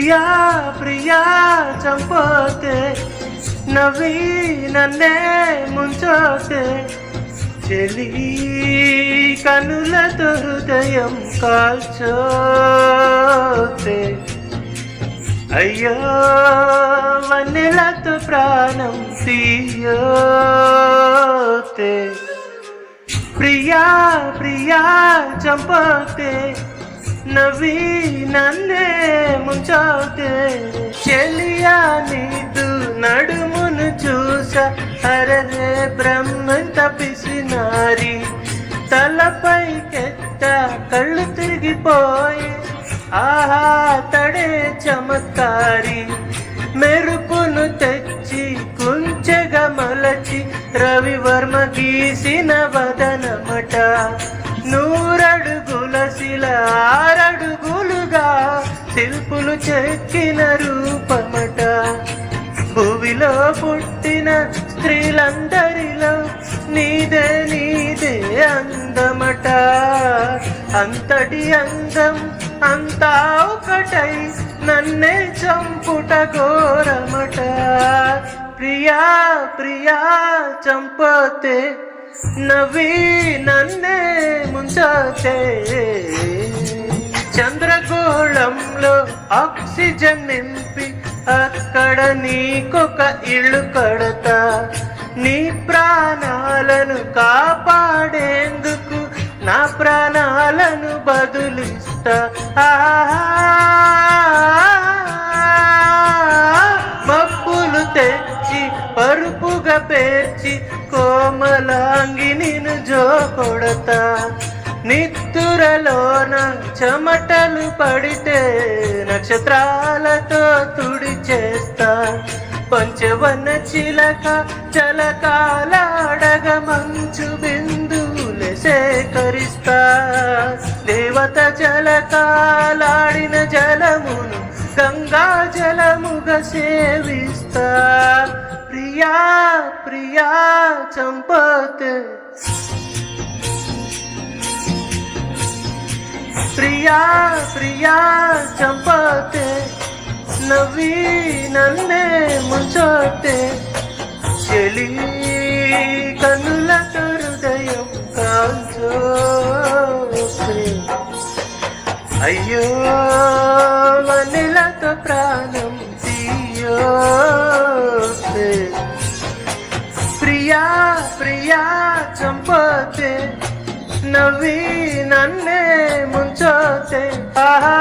ప్రియా ప్రియా చంపోతే నవ్వి నన్నే ముంచోతే చెలి కనులతో హృదయం కాల్చోతే అయ్యో వన్నెలతో ప్రాణం తీయోతే ప్రియా ప్రియా చంపోతే నవ్వి నన్నే ముంచోతే చెలియా నీదు నడుమును చూసా అరరే బ్రహ్మంత పిసినారి తలపైకెత్త కళ్ళు తిరిగిపోయి ఆహా తడే చమత్కారి మెరుపును తెచ్చి కుంచెగా మలచి రవివర్మ గీసిన వదనమట నూరడుగుల శిల ఆరడుగులుగా శిల్పులు చెక్కిన రూపమట భూమిలో పుట్టిన స్త్రీలందరిలో నీదే నీదే అందమట అంతటి అందం అంతా ఒకటై నన్నే చంపుట ఘోరమట ప్రియా ప్రియా చంపోతే నవ్వి నన్నే ముంచోతే చంద్రగోళంలో ఆక్సిజన్ నింపి అక్కడ నీకొక ఇల్లు కడతా నీ ప్రాణాలను కాపాడేందుకు నా ప్రాణాలను బదులిస్తా మబ్బులు తెచ్చి పరుపుగా పేర్చి కోమలాంగి నిన్ను జోకొడతా నిత్తురలోన చెమటలు పడితే నక్షత్రాలతో తుడి చేస్తా పంచవన్న చిలక చలకాలాడగ మంచు బిందువులే సేకరిస్తా దేవత జలకాలాడిన జలమును గంగా జలముగా సేవిస్తా ప్రియా ప్రియా చంపోతే ప్రియా ప్రియా చంపోతే నవ్వి నన్నే ముంచోతే చెలి కన్నులతో హృదయం కాల్చోతే అయ్యో వన్నెలతో ప్రాణం తీయోతే ప్రియా ప్రియా చంపోతే నవ్వి నన్నే ముంచోతే ఆహా